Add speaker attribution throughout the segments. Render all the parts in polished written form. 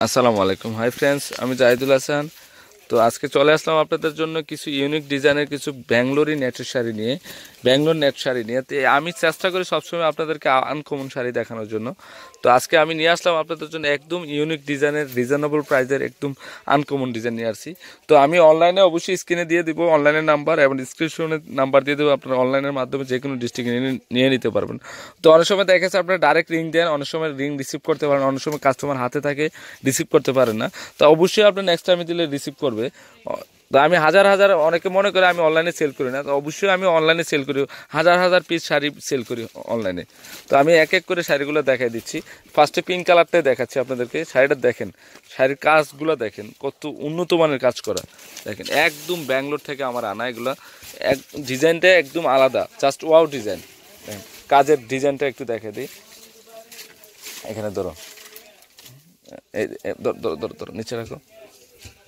Speaker 1: আসসালামু আলাইকুম। Hi friends, আমি জাহিদুল হাসান। তো আজকে চলে আসলাম আপনাদের জন্য কিছু ইউনিক ডিজাইনের কিছু ব্যাঙ্গলোরি নেটের শাড়ি নিয়ে, ব্যাঙ্গলোর নেট শাড়ি নিয়ে। তো আমি চেষ্টা করি সবসময় আপনাদেরকে আনকমন শাড়ি দেখানোর জন্য। তো আজকে আমি নিয়ে আসলাম আপনাদের জন্য একদম ইউনিক ডিজাইনের, রিজনেবল প্রাইসের একদম আনকমন ডিজাইন নিয়ে আসছি। তো আমি অনলাইনে অবশ্যই স্ক্রিনে দিয়ে দিব অনলাইনের নাম্বার এবং ডিসক্রিপশনের নাম্বার দিয়ে দেবো। আপনারা অনলাইনের মাধ্যমে যে কোনো ডিস্ট্রিক্টে নিয়ে নিতে পারবেন। তো অনেক সময় দেখা যাচ্ছে আপনারা ডাইরেক্ট রিং দেন, অনেক সময় রিং রিসিভ করতে পারেন, অনেক সময় কাস্টমার হাতে থাকে রিসিভ করতে পারেন না। তো অবশ্যই আপনার নেক্সট টাইমে দিলে রিসিভ করবে। তো আমি হাজার হাজার, অনেকে মনে করে আমি অনলাইনে সেল করি না, তো অবশ্যই আমি অনলাইনে সেল করি, হাজার হাজার পিস শাড়ি সেল করি অনলাইনে। তো আমি এক এক করে শাড়িগুলো দেখাই দিচ্ছি। ফার্স্টে পিঙ্ক কালারটাই দেখাচ্ছি আপনাদেরকে। শাড়িটা দেখেন, শাড়ির কাজগুলো দেখেন, কত উন্নত মানের কাজ করা। দেখেন একদম ব্যাঙ্গালোর থেকে আমার আনা এগুলো। এক ডিজাইনটা একদম আলাদা, জাস্ট ওয়াও ডিজাইন। কাজের ডিজাইনটা একটু দেখে দিই। এখানে ধরো, এই ধরো ধরো ধরো, নিচে রাখো,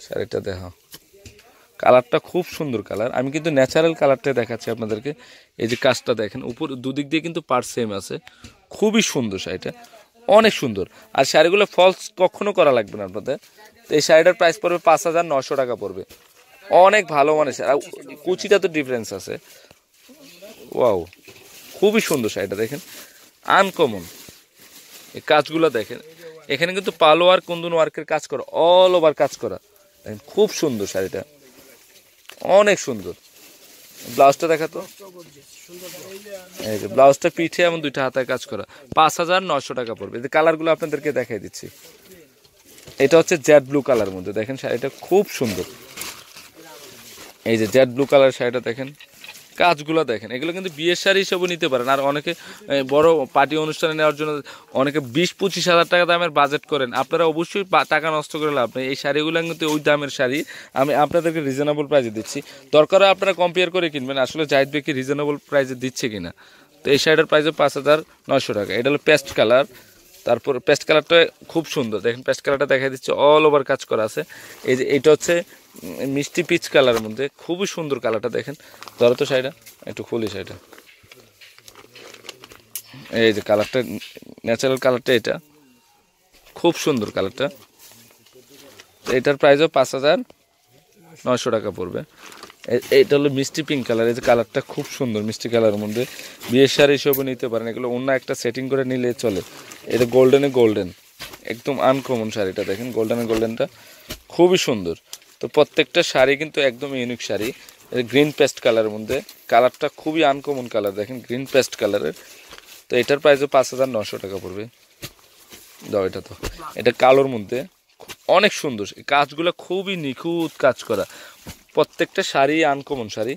Speaker 1: শাড়িটা দেখো। কালারটা খুব সুন্দর কালার। আমি কিন্তু ন্যাচারাল কালারটাই দেখাচ্ছি আপনাদেরকে। এই যে কাজটা দেখেন, উপর দুদিক দিয়ে কিন্তু পার্ট সেম আছে। খুবই সুন্দর শাড়িটা, অনেক সুন্দর। আর শাড়িগুলো ফলস কখনো করা লাগবে না আপনাদের। তো এই শাড়িটার প্রাইস পড়বে 5,900 টাকা পড়বে। অনেক ভালো মানের শাড়ি, আর কুচিটা তো ডিফারেন্স আছে। ওয়াও, খুবই সুন্দর শাড়িটা দেখেন, আনকমন। এই কাজগুলো দেখেন, এখানে কিন্তু পালো আর কুন্দন ওয়ার্কের কাজ করা, অল ওভার কাজ করা। দেখেন খুব সুন্দর শাড়িটা, অনেক সুন্দর। ব্লাউজটা দেখাতো, এই যে ব্লাউজটা পিঠে এমন দুইটা হাতায় কাজ করা। 5,900 টাকা পড়বে। এই কালারগুলো আপনাদেরকে দেখাই দিচ্ছি। এটা হচ্ছে জেড ব্লু কালার মধ্যে, দেখেন শাড়িটা খুব সুন্দর। এই যে জেড ব্লু কালার শাড়িটা দেখেন, কাজগুলো দেখেন। এগুলো কিন্তু বিয়ের শাড়ি হিসেবে নিতে পারেন। আর অনেকে বড় পার্টি অনুষ্ঠানে নেওয়ার জন্য অনেকে 20-25 হাজার টাকা দামের বাজেট করেন। আপনারা অবশ্যই টাকা নষ্ট করে লাভ নেই। এই শাড়িগুলো কিন্তু ওই দামের শাড়ি, আমি আপনাদেরকে রিজনেবল প্রাইসে দিচ্ছি। দরকার আপনারা কম্পেয়ার করে কিনবেন আসলে জাহিদ ভাই কি রিজনেবল প্রাইসে দিচ্ছে কিনা। তো এই শাড়িটার প্রাইস 5,900 টাকা। এটা হলো পেস্ট কালার। তারপর পেস্ট কালারটা খুব সুন্দর, দেখেন পেস্ট কালারটা দেখা দিচ্ছে, অল ওভার কাজ করা আছে। এই যে এটা হচ্ছে মিষ্টি পিচ কালারের মধ্যে, খুবই সুন্দর কালারটা দেখেন। ধরো তো শাড়িটা একটু খুলি, শাড়িটা এই যে কালারটা, ন্যাচারাল কালারটা, এটা খুব সুন্দর কালারটা। এটার প্রাইসও 5,900 টাকা পড়বে। এইটা হলো মিষ্টি পিঙ্ক কালার। এই যে কালারটা খুব সুন্দর, মিষ্টি কালারের মধ্যে বিয়ের শাড়ি হিসেবে নিতে পারেন। এগুলো অন্য একটা সেটিং করে নিলে চলে। এটা গোল্ডেনে গোল্ডেন, একদম আনকমন শাড়িটা দেখেন, গোল্ডেনে গোল্ডেনটা খুবই সুন্দর। তো প্রত্যেকটা শাড়ি কিন্তু একদম ইউনিক শাড়ি। গ্রিন পেস্ট কালারের মধ্যে, কালারটা খুবই আনকমন কালার দেখেন, গ্রিন পেস্ট কালারের। তো এটার প্রাইসও 5,900 টাকা পড়বে। দাও এটা, তো এটা কালোর মধ্যে অনেক সুন্দর। কাজগুলো খুবই নিখুঁত কাজ করা, প্রত্যেকটা শাড়ি আনকমন শাড়ি,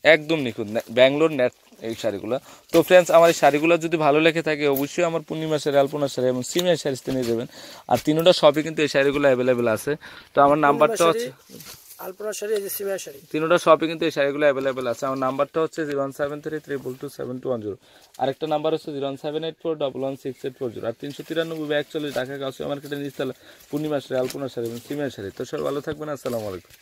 Speaker 1: একদম নিখুঁত ব্যাঙ্গালোর নেট এই শাড়িগুলো। তো ফ্রেন্ডস, আমার এই শাড়িগুলো যদি ভালো লেগে থাকে অবশ্যই আমার পূর্ণিমা শাড়ি, আলপনা শাড়ি এবং সিমিয়া শাড়িতে নিয়ে যাবেন। আর তিনোটা শপে কিন্তু এই শাড়িগুলো অ্যাভেলেবেল আছে। তো আমার নাম্বারটা হচ্ছে,
Speaker 2: আলপনা শাড়ি, এই যে সিমিয়া শাড়ি,
Speaker 1: তিনোটা শপে কিন্তু এই শাড়িগুলো অ্যাভেলেবেল আছে। আমার নাম্বারটা হচ্ছে 01733227210। আরেকটা নাম্বার হচ্ছে 07841168440। আর 393 41 ঢাকা কাউসিয়া মার্কেটের নিচতলা পূর্ণিমা শাড়ি, আলপনা শাড়ি এবং সিমিয়া শাড়ি। তো সবাই ভালো থাকবেন। আসসালামু আলাইকুম।